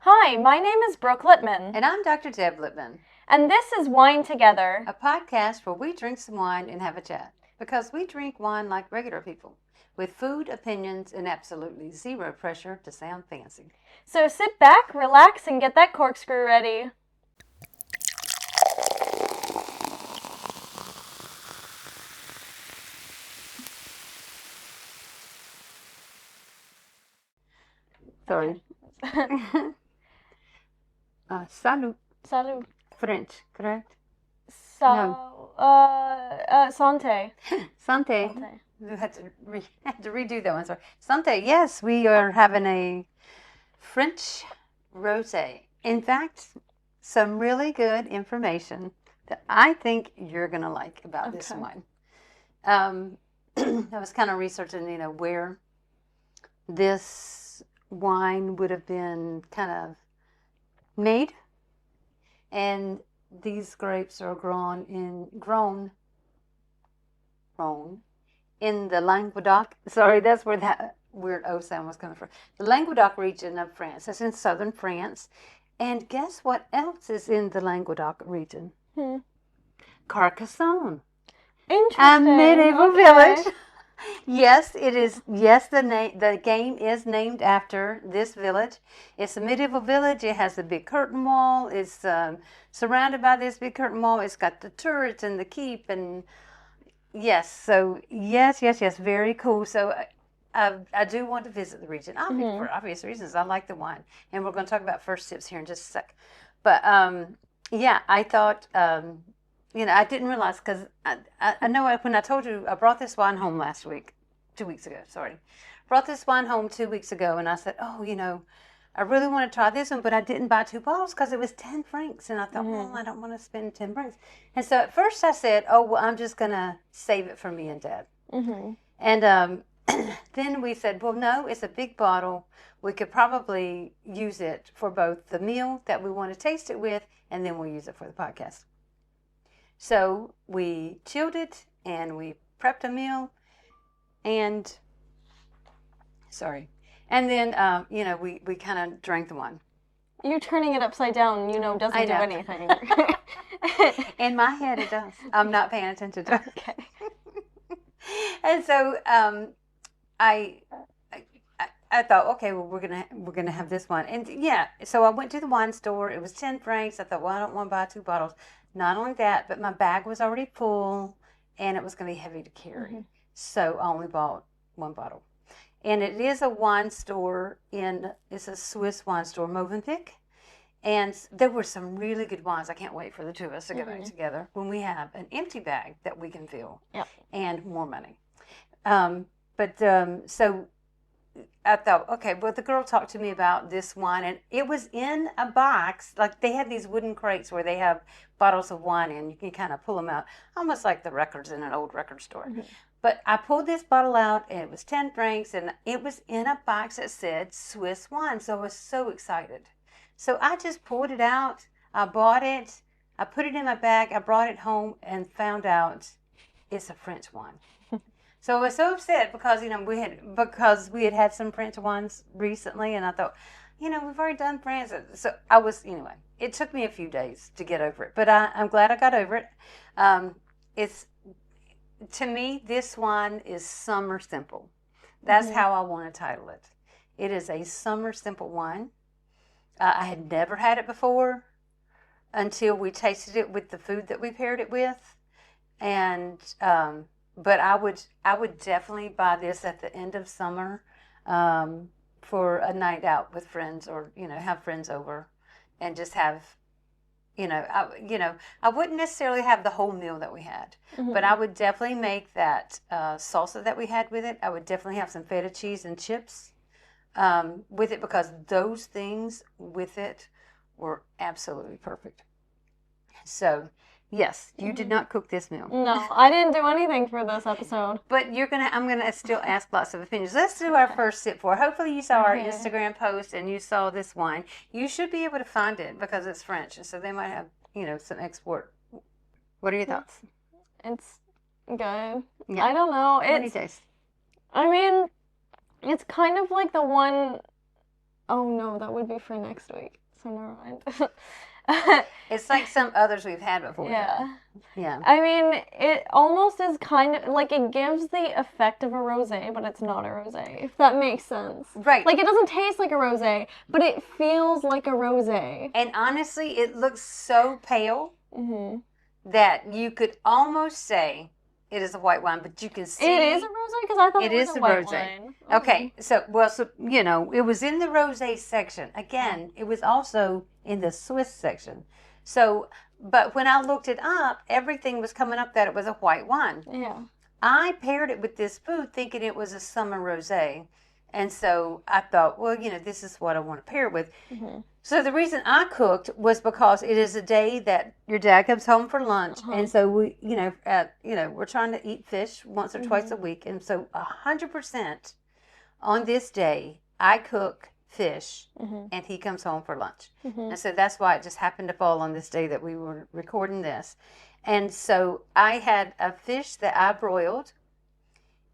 Hi, my name is Brooke Littman. And I'm Dr. Deb Littman. And this is Wine Together, a podcast where we drink some wine and have a chat. Because we drink wine like regular people, with food, opinions, and absolutely zero pressure to sound fancy. So sit back, relax, and get that corkscrew ready. Sorry. Salut. Salut. French, correct? No. Santé. Santé. We had to redo that one. Sorry. Santé. Yes, we are having a French rosé. In fact, some really good information that I think you're going to like about this wine. I was kind of researching, where this wine would have been kind of made, and these grapes are grown in the Languedoc. Sorry, that's where that weird O sound was coming from. The Languedoc region of France. It's in southern France. And guess what else is in the Languedoc region? Carcassonne. Interesting. A medieval village. Yes, it is. Yes, the game is named after this village. It's a medieval village. It has a big curtain wall. It's surrounded by this big curtain wall. It's got the turrets and the keep, and yes, very cool. So I do want to visit the region, for obvious reasons. I like the wine, and we're going to talk about first tips here in just a sec. But I thought. I didn't realize, because I know when I told you, I brought this wine home 2 weeks ago, sorry. Brought this wine home 2 weeks ago, and I said, I really want to try this one, but I didn't buy 2 bottles because it was 10 francs. And I thought, I don't want to spend 10 francs. And so at first I said, I'm just going to save it for me and Dad. And then we said, well, no, it's a big bottle. We could probably use it for both the meal that we want to taste it with, and then we'll use it for the podcast. So we chilled it, and we prepped a meal, and then, we kind of drank the wine. You turning it upside down, doesn't do anything. In my head, it does. I'm not paying attention to it. Okay. And so I thought, okay, well, we're gonna have this one, and so I went to the wine store. It was 10 francs. I thought, well, I don't want to buy 2 bottles. Not only that, but my bag was already full, and it was going to be heavy to carry. So I only bought 1 bottle. And it is a wine store it's a Swiss wine store, Movenpick. And there were some really good wines. I can't wait for the 2 of us to go back together when we have an empty bag that we can fill and more money. So I thought, okay, well, the girl talked to me about this wine, and it was in a box. Like, they have these wooden crates where they have bottles of wine in. You can kind of pull them out, almost like the records in an old record store. But I pulled this bottle out, and it was 10 francs, and it was in a box that said Swiss wine. So I was so excited. So I just pulled it out. I bought it. I put it in my bag. I brought it home and found out it's a French wine. So I was so upset because we had some French wines recently, and I thought, we've already done France. So I was, it took me a few days to get over it, but I'm glad I got over it. To me, this wine is summer simple. That's how I want to title it. It is a summer simple wine. I had never had it before until we tasted it with the food that we paired it with, and but I would definitely buy this at the end of summer for a night out with friends, or have friends over and just have I wouldn't necessarily have the whole meal that we had, but I would definitely make that salsa that we had with it. I would definitely have some feta cheese and chips with it, because those things with it were absolutely perfect. So yes, you did not cook this meal. No, I didn't do anything for this episode. But I'm gonna still ask lots of opinions. Let's do our first sip for. Hopefully you saw our Instagram post and you saw this wine. You should be able to find it because it's French, and so they might have some export. What are your thoughts? It's good. Yeah. I don't know. What do you taste? I mean, it's kind of like the one Oh no, that would be for next week. So never mind. It's like some others we've had before. Yeah. Yeah. I mean, it almost is kind of like it gives the effect of a rosé, but it's not a rosé, if that makes sense. Right. Like it doesn't taste like a rosé, but it feels like a rosé. And honestly, it looks so pale Mm-hmm. that you could almost say it is a white wine, but you can see It is a rosé because I thought it was is a a white rosé. wine. Okay, so you know, it was in the rosé section. Again, it was also in the Swiss section. So, but when I looked it up, everything was coming up that it was a white wine. Yeah. I paired it with this food thinking it was a summer rosé. And so I thought, well, you know, this is what I want to pair it with. Mm-hmm. So the reason I cooked was because it is a day that your dad comes home for lunch, and so we, we're trying to eat fish once or twice a week, and so 100% on this day I cook fish, and he comes home for lunch, and so that's why it just happened to fall on this day that we were recording this, and so I had a fish that I broiled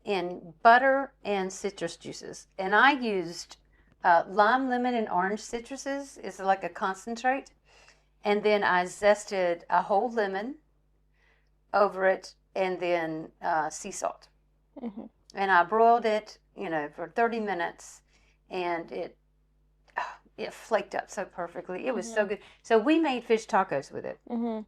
in butter and citrus juices, and I used lime, lemon, and orange citruses is like a concentrate. And then I zested a whole lemon over it and then sea salt. Mm-hmm. And I broiled it, for 30 minutes. And it flaked up so perfectly. It was so good. So we made fish tacos with it. Mm-hmm.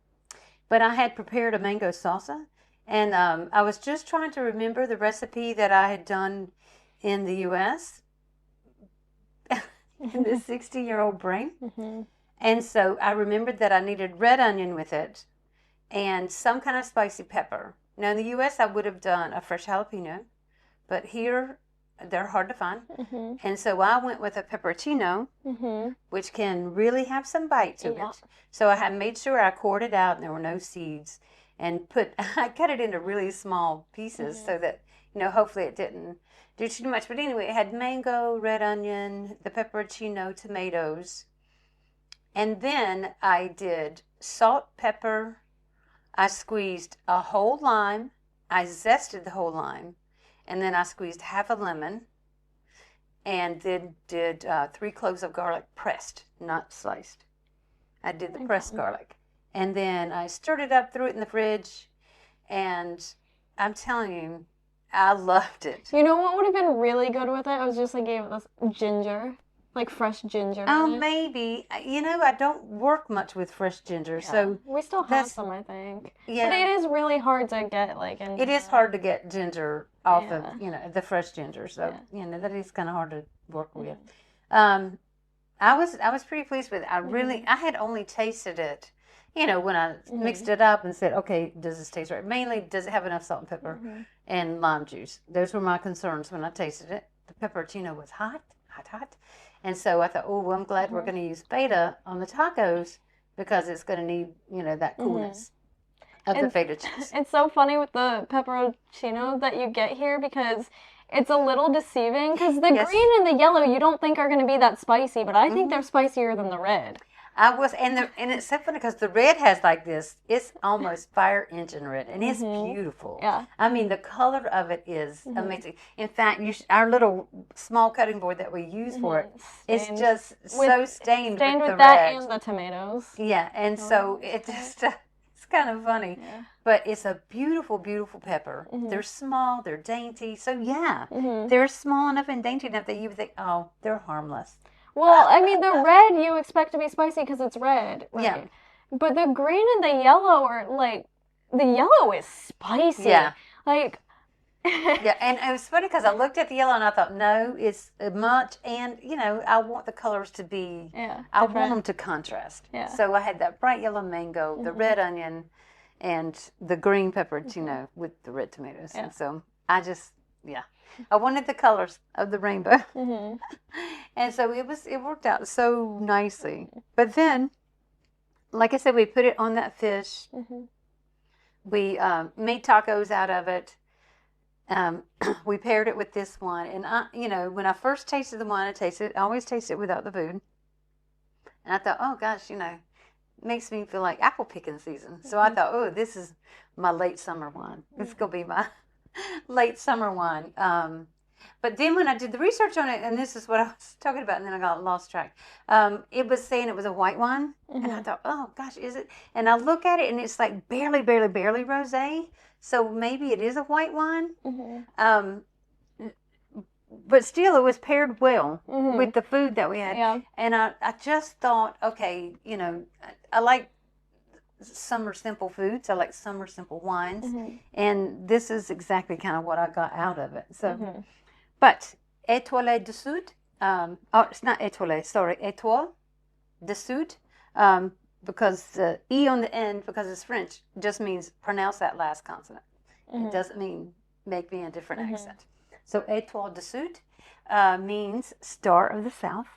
But I had prepared a mango salsa. And I was just trying to remember the recipe that I had done in the U.S., in this 60-year-old brain. Mm-hmm. And so I remembered that I needed red onion with it and some kind of spicy pepper. Now in the U.S. I would have done a fresh jalapeno, but here they're hard to find. Mm-hmm. And so I went with a pepperoncino, which can really have some bite to it. So I had made sure I cored it out and there were no seeds, and I cut it into really small pieces so that, hopefully it didn't do too much. But anyway, it had mango, red onion, the pepperoncino, tomatoes. And then I did salt, pepper. I squeezed a whole lime. I zested the whole lime. And then I squeezed half a lemon. And then did 3 cloves of garlic pressed, not sliced. I did the pressed garlic. And then I stirred it up, threw it in the fridge. And I'm telling you, I loved it. You know what would have been really good with it? I was just gave it this ginger, like fresh ginger. Oh, maybe. I don't work much with fresh ginger, so we still have some, I think. Yeah, but it is really hard to get it is hard to get ginger off of the fresh ginger, so that is kind of hard to work with. I was pretty pleased with it. I had only tasted it. When I mixed it up and said, okay, does this taste right? Mainly, does it have enough salt and pepper and lime juice? Those were my concerns when I tasted it. The pepperoncino was hot. And so I thought, oh, well, I'm glad we're going to use beta on the tacos because it's going to need, that coolness of the feta cheese. It's so funny with the pepperoncino that you get here because it's a little deceiving because the green and the yellow you don't think are going to be that spicy, but I think they're spicier than the red. And it's so funny because the red has like this, it's almost fire engine red, and it's beautiful. Yeah. I mean, the color of it is amazing. In fact, our little small cutting board that we use for it, it's just so stained with the that red. And the tomatoes. Yeah, and so it just, it's kind of funny. Yeah. But it's a beautiful, beautiful pepper. They're small, they're dainty. So they're small enough and dainty enough that you would think, oh, they're harmless. Well, I mean, the red you expect to be spicy because it's red, right? Yeah. But the green and the yellow are the yellow is spicy. Yeah. Yeah, and it was funny because I looked at the yellow and I thought, no, it's much, and I want the colors to be, I want them to contrast. Yeah. So I had that bright yellow mango, the red onion, and the green pepperoncino with the red tomatoes. Yeah. And so I wanted the colors of the rainbow. And so it worked out so nicely. But then, like I said, we put it on that fish. We made tacos out of it. We paired it with this one. And when I first tasted the wine, I always taste it without the food. And I thought, oh gosh, it makes me feel like apple picking season. So I thought, oh, this is my late summer wine. This is going to be my late summer wine. But then when I did the research on it, and this is what I was talking about, and then I got lost track. It was saying it was a white wine, and I thought, oh gosh, is it? And I look at it, and it's like barely rosé. So maybe it is a white wine. But still, it was paired well with the food that we had. Yeah. And I just thought, okay, you know, I like summer simple foods. I like summer simple wines. And this is exactly kind of what I got out of it. So, but Étoile du Sud, oh, it's not Étoile, sorry, Étoile du Sud, because the E on the end, because it's French, just means pronounce that last consonant. It doesn't mean make me a different accent. So Étoile du Sud means Star of the South.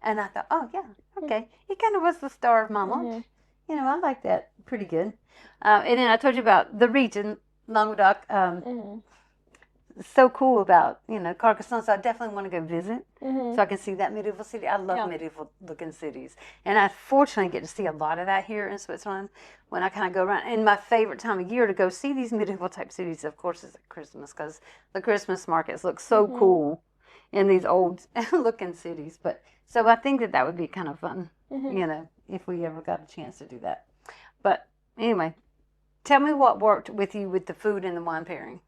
And I thought, oh, yeah, okay. It kind of was the star of my lunch. You know, I like that pretty good. And then I told you about the region, Languedoc. So cool about, you know, Carcassonne. So I definitely want to go visit so I can see that medieval city. I love medieval looking cities. And I fortunately get to see a lot of that here in Switzerland when I kind of go around. And my favorite time of year to go see these medieval type cities, of course, is at Christmas, because the Christmas markets look so cool in these old looking cities. But so I think that would be kind of fun, you know, if we ever got a chance to do that. But anyway, tell me what worked with you with the food and the wine pairing.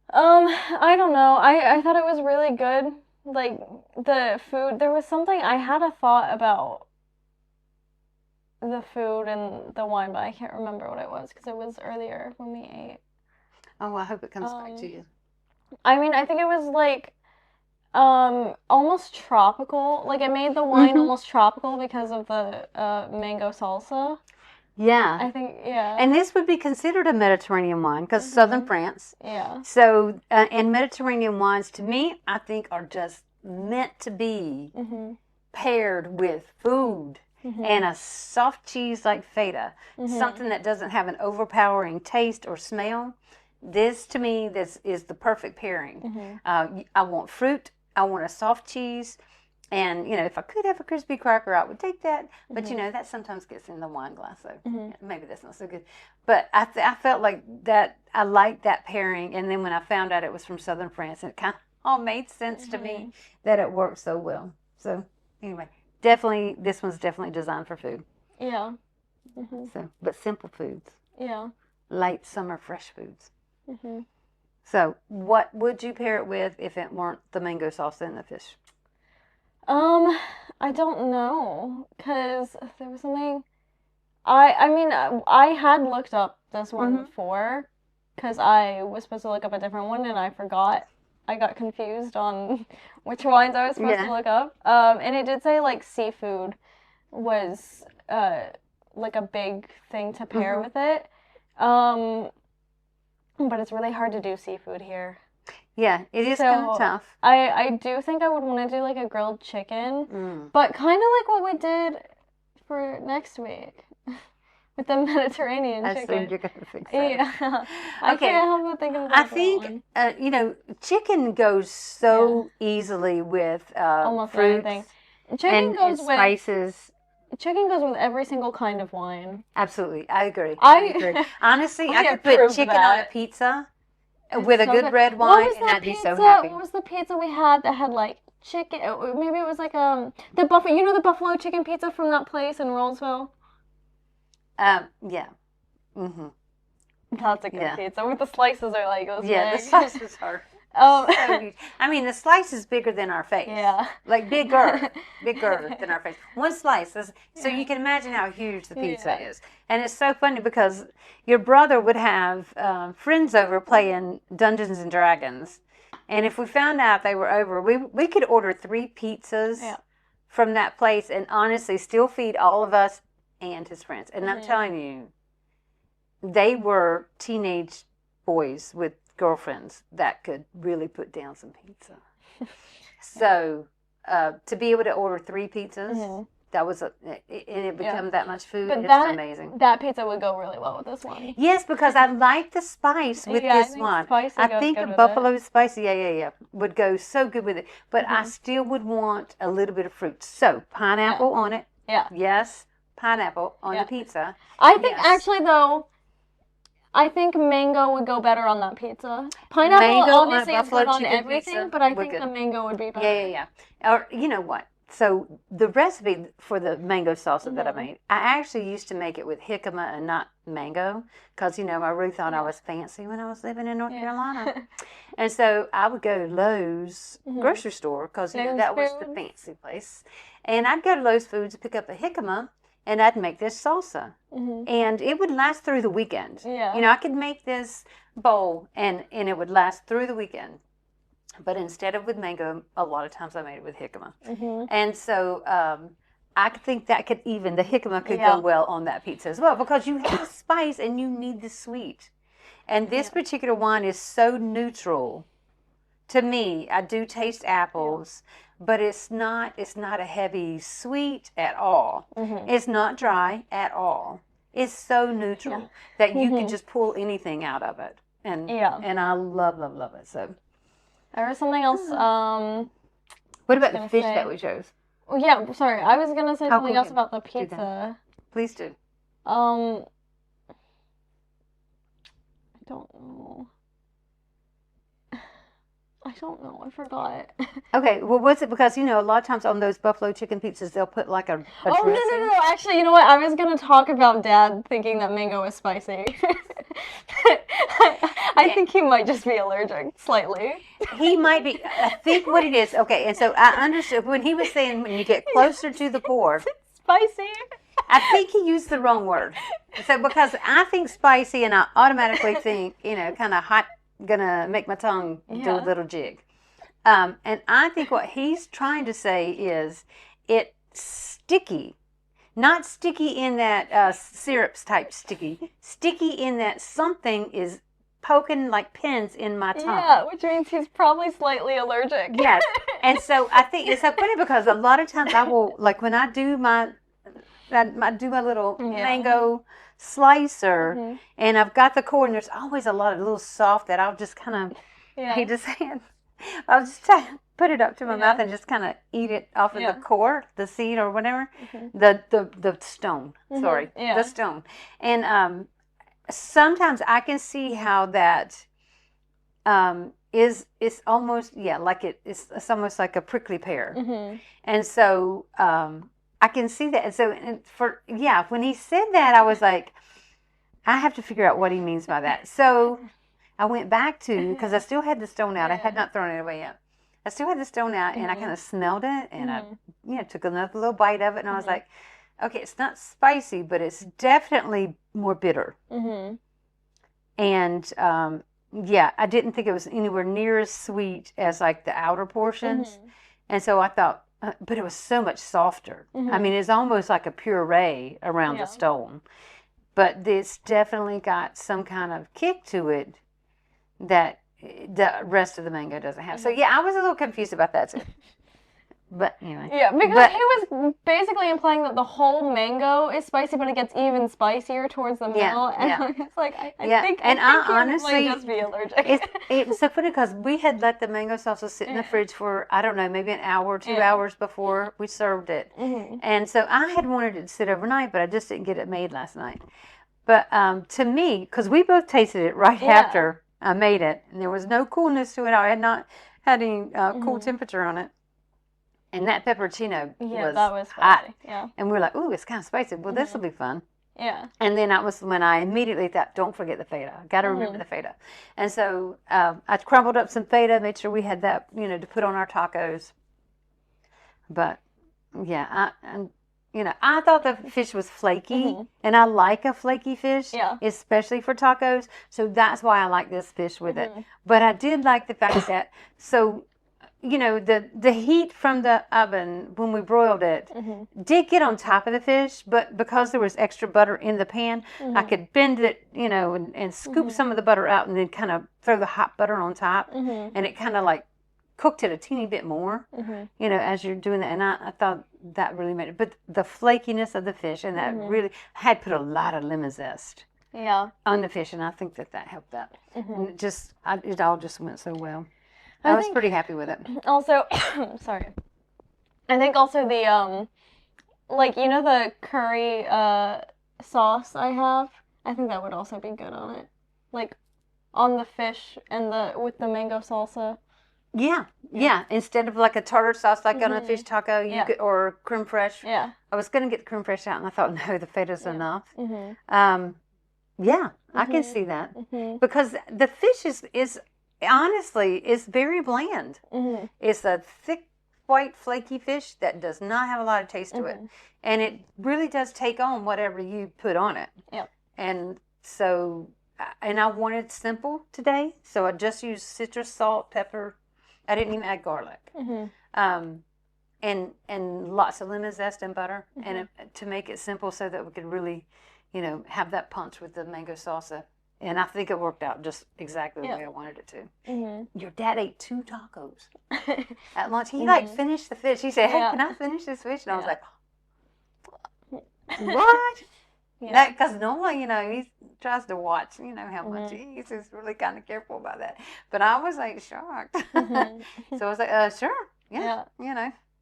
I don't know. I thought it was really good. Like, the food, there was something, I had a thought about the food and the wine, but I can't remember what it was because it was earlier when we ate. Oh, I hope it comes back to you. I mean, I think it was like, almost tropical. Like, it made the wine almost tropical because of the, mango salsa. Yeah. I think, yeah. And this would be considered a Mediterranean wine because southern France. Yeah. So, and Mediterranean wines, to me, I think are just meant to be paired with food and a soft cheese like feta, something that doesn't have an overpowering taste or smell. This, to me, this is the perfect pairing. I want fruit. I want a soft cheese. And, you know, if I could have a crispy cracker, I would take that. But, you know, that sometimes gets in the wine glass, so maybe that's not so good. But I felt like that, I liked that pairing. And then when I found out it was from southern France, it kind of all made sense to me that it worked so well. So, anyway, definitely, this one's definitely designed for food. Yeah. So, but simple foods. Yeah. Light summer fresh foods. So, what would you pair it with if it weren't the mango salsa and the fish? I don't know, because there was something, I mean, I had looked up this one before, because I was supposed to look up a different one, and I forgot. I got confused on which wines I was supposed to look up. And it did say, like, seafood was, like, a big thing to pair with it. But it's really hard to do seafood here. Yeah, it is kind of tough. I do think I would want to do like a grilled chicken, but kind of like what we did for next week with the Mediterranean chicken. I assumed you're going to fix that. Yeah. I can't help but think of that. I think, you know, chicken goes so easily with almost fruits anything. Chicken goes with spices. Chicken goes with every single kind of wine. Absolutely, I agree. Honestly, I could put chicken on a pizza. With a good red wine, and I'd be so happy. What was the pizza we had that had like chicken? Maybe it was like the buffalo. You know the buffalo chicken pizza from that place in Rollsville? Yeah. That's a good pizza. With the slices are like those. Yeah, big. the slices are so huge. I mean, the slice is bigger than our face. Yeah. Like bigger than our face. One slice is, so you can imagine how huge the pizza is. And it's so funny because your brother would have friends over playing Dungeons and Dragons. And if we found out they were over, we could order 3 pizzas from that place and honestly still feed all of us and his friends. And I'm telling you, they were teenage boys with girlfriends that could really put down some pizza. So to be able to order 3 pizzas, that was and it became that much food. But it's amazing. That pizza would go really well with this one. Yes, because I like the spice with this one. I think a buffalo spicy, would go so good with it. But I still would want a little bit of fruit. So pineapple on it. Yeah. Yes, pineapple on the pizza. I think actually though, I think mango would go better on that pizza. Pineapple Mango on a obviously is buffalo good on chicken everything, pizza but I would think good. the mango would be better. Yeah. Or you know what? So the recipe for the mango salsa that I made, I actually used to make it with jicama and not mango because, I really thought I was fancy when I was living in North Carolina. And so I would go to Lowe's grocery store because, that was the fancy place. And I'd go to Lowe's Foods and pick up a jicama and I'd make this salsa. And it would last through the weekend. Yeah. I could make this bowl and it would last through the weekend. But instead of with mango, a lot of times I made it with jicama. And so I think that the jicama could go well on that pizza as well because you have the spice and you need the sweet. And this particular one is so neutral. To me, I do taste apples, but it's not a heavy sweet at all. It's not dry at all. It's so neutral that you can just pull anything out of it. And I love it. So. There was something else. What about the fish that we chose? Oh, yeah, sorry. I was going to say something else about the pizza. Please do. I don't know. I forgot. Okay, well, what's it? Because, a lot of times on those buffalo chicken pizzas, they'll put like a dressing. No. Actually, you know what? I was going to talk about Dad thinking that mango is spicy. I think he might just be allergic, slightly. He might be. I think what it is, okay, and so I understood when he was saying when you get closer to the core. Spicy. I think he used the wrong word. So because I think spicy and I automatically think, kind of hot, gonna make my tongue do a little jig. And I think what he's trying to say is it's sticky. Not sticky in that syrups type sticky. Sticky in that something is poking like pins in my tongue. Yeah, which means he's probably slightly allergic. Yes. And so I think it's so funny because a lot of times I will, like when I do my little mango slicer and I've got the core and there's always a lot of little soft that I'll just kind of, hate to say it, I'll just put it up to my mouth and just kind of eat it off of the core, the seed or whatever, the stone, the stone. And sometimes I can see how that is almost, like it's almost like a prickly pear. And so I can see that. And so when he said that, I was like, I have to figure out what he means by that. So I went back to, because I still had the stone out. I had not thrown it away yet. I still had the stone out, and I kind of smelled it, and I took another little bite of it, and I was like, okay, it's not spicy, but it's definitely more bitter. And I didn't think it was anywhere near as sweet as like the outer portions. And so I thought, but it was so much softer. I mean, it's almost like a puree around the stone. But this definitely got some kind of kick to it that the rest of the mango doesn't have. So, I was a little confused about that too. But anyway. Yeah, because he was basically implying that the whole mango is spicy, but it gets even spicier towards the middle. And it's like, I think honestly, he might just be allergic. It's so funny because we had let the mango salsa sit in the fridge for, I don't know, maybe an hour or 2 hours before we served it. And so I had wanted it to sit overnight, but I just didn't get it made last night. But to me, because we both tasted it right after I made it, and there was no coolness to it. I had not had any cool temperature on it. And that pepperoncino was hot. Yeah. And we were like, ooh, it's kind of spicy. Well, this will be fun. Yeah. And then that was when I immediately thought, don't forget the feta. I got to remember the feta. And so I crumbled up some feta, made sure we had that, to put on our tacos. But, I thought the fish was flaky. And I like a flaky fish, especially for tacos. So that's why I like this fish with it. But I did like the fact that, the heat from the oven when we broiled it did get on top of the fish, but because there was extra butter in the pan, I could bend it, and scoop some of the butter out and then kind of throw the hot butter on top. And it kind of like cooked it a teeny bit more, as you're doing that. And I thought that really made it. But the flakiness of the fish, and that really had put a lot of lemon zest on the fish, and I think that helped that. And it all just went so well. I was pretty happy with it. Also, sorry. I think also the, the curry sauce I have, I think that would also be good on it. like on the fish and with the mango salsa. Yeah. Instead of like a tartar sauce, like on a fish taco, or creme fraiche. Yeah. I was gonna get the creme fraiche out, and I thought, no, the feta's enough. I can see that because the fish is honestly very bland. It's a thick, white, flaky fish that does not have a lot of taste to it, and it really does take on whatever you put on it. Yep. And so, and I wanted simple today, so I just used citrus, salt, pepper. I didn't even add garlic. And lots of lemon zest and butter, and to make it simple so that we could really, have that punch with the mango salsa. And I think it worked out just exactly the way I wanted it to. Your dad ate 2 tacos at lunch. He finished the fish. He said, "Hey, can I finish this fish?" And I was like, "What?" Because normally, he tries to watch, how much he eats. He's really kind of careful about that. But I was like shocked. So I was like, "Sure, yeah.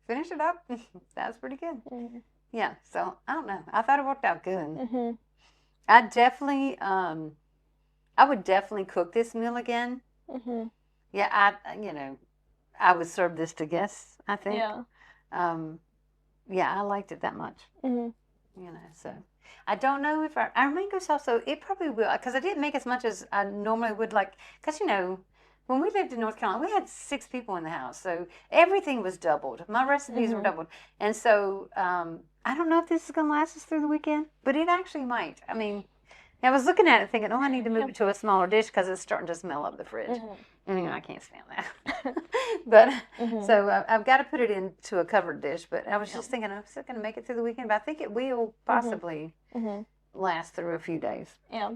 Finish it up." That's pretty good. Yeah. So I don't know. I thought it worked out good. I definitely, I would definitely cook this meal again. Yeah, I would serve this to guests, I think. Yeah, I liked it that much. So I don't know if our mango salsa, it probably will, because I didn't make as much as I normally would, because, when we lived in North Carolina, we had 6 people in the house, so everything was doubled. My recipes were doubled. And so I don't know if this is going to last us through the weekend, but it actually might. I mean, I was looking at it thinking, I need to move it to a smaller dish because it's starting to smell up the fridge. And, I can't stand that. But so I've got to put it into a covered dish. But I was just thinking, I'm still going to make it through the weekend. But I think it will possibly last through a few days. Yeah.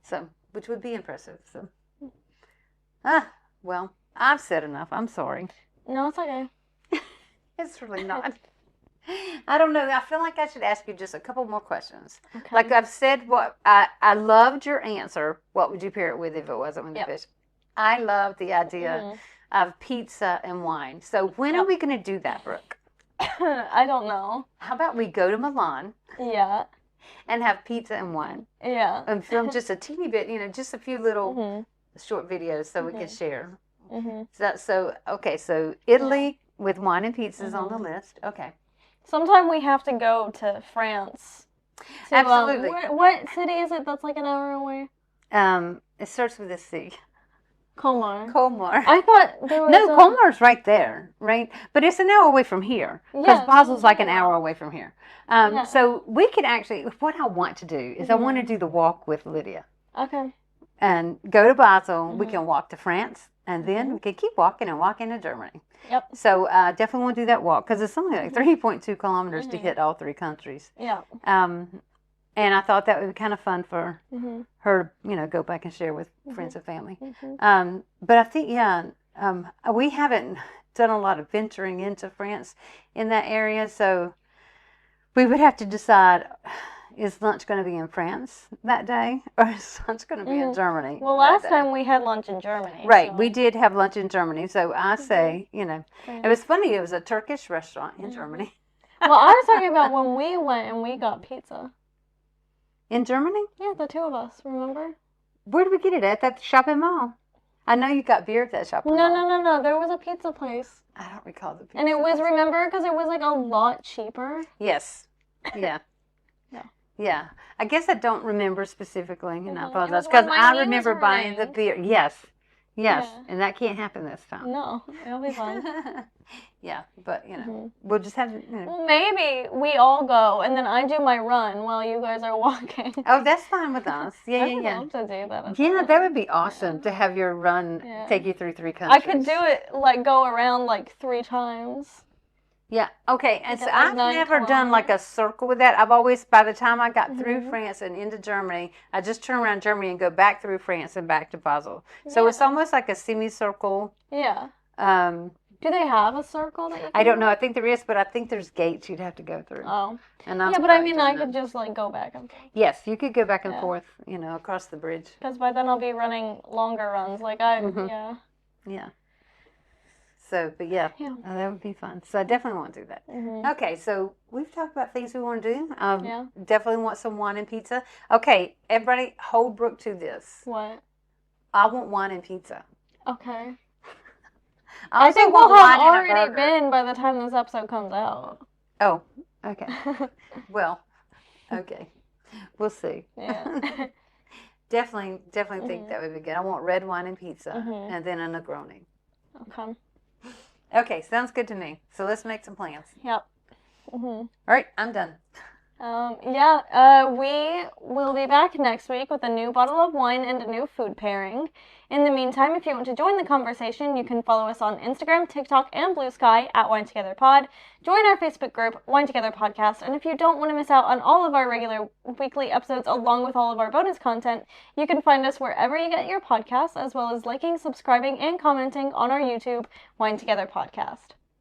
So, which would be impressive. So, well, I've said enough. I'm sorry. No, it's okay. It's really not. I don't know. I feel like I should ask you just a couple more questions. Okay. Like I've said, what I loved your answer. What would you pair it with if it wasn't with the fish? I love the idea of pizza and wine. So when are we going to do that, Brooke? I don't know. How about we go to Milan? Yeah. And have pizza and wine. Yeah. And film just a teeny bit, just a few little short videos so we can share. So Italy with wine and pizza is on the list. Okay. Sometime we have to go to France. Absolutely. What city is it that's like an hour away? It starts with a C. Colmar. I thought there was Colmar's right there, right? But it's an hour away from here because Basel's like an hour away from here. So we could actually, what I want to do is I want to do the walk with Lydia. Okay. And go to Basel. We can walk to France, and then we can keep walking and walk into Germany. Yep. So definitely want to do that walk because it's only like 3.2 kilometers to hit all 3 countries. Yeah. And I thought that would be kind of fun for her, go back and share with friends and family. But I think, we haven't done a lot of venturing into France in that area, so we would have to decide, is lunch going to be in France that day, or is lunch going to be in Germany? Well, last time we had lunch in Germany. Right, we did have lunch in Germany, so I say, it was funny, it was a Turkish restaurant in Germany. Well, I was talking about when we went and we got pizza. In Germany? Yeah, the 2 of us, remember? Where did we get it? At that shopping mall? I know you got beer at that shopping mall. No. There was a pizza place. I don't recall the pizza And it was, remember, because it was like a lot cheaper. Yes. Yeah. Yeah. I guess I don't remember specifically, and I apologize, because I remember buying the beer. Yes. And that can't happen this time. No, it'll be fine. Yeah, but, we'll just have to, Well, maybe we all go, and then I do my run while you guys are walking. Oh, that's fine with us. Yeah. I would love to do that. Yeah, that would be awesome to have your run take you through 3 countries. I could do it, go around, 3 times. Yeah, okay, and so I've never done a circle with that. I've always, by the time I got through France and into Germany, I just turn around Germany and go back through France and back to Basel. So it's almost like a semicircle. Yeah. Do they have a circle that you can I don't know. I think there is, but I think there's gates you'd have to go through. Oh. And yeah, but I mean, I could just go back and forth. Yes, you could go back and forth, across the bridge. Because by then I'll be running longer runs. Yeah. So, but that would be fun. So I definitely want to do that. Okay, so we've talked about things we want to do. Definitely want some wine and pizza. Okay, everybody, hold Brooke to this. What? I want wine and pizza. Okay. I I think want we'll have wine and a already burger. been by the time this episode comes out. Oh, okay. Well, okay. We'll see. Yeah. Definitely think that would be good. I want red wine and pizza, and then a Negroni. Okay. Okay, sounds good to me. So let's make some plans. Yep. All right, I'm done. We will be back next week with a new bottle of wine and a new food pairing. In the meantime, if you want to join the conversation, you can follow us on Instagram, TikTok, and Blue Sky at Wine Together Pod. Join our Facebook group, Wine Together Podcast, and if you don't want to miss out on all of our regular weekly episodes along with all of our bonus content, you can find us wherever you get your podcasts, as well as liking, subscribing, and commenting on our YouTube, Wine Together Podcast.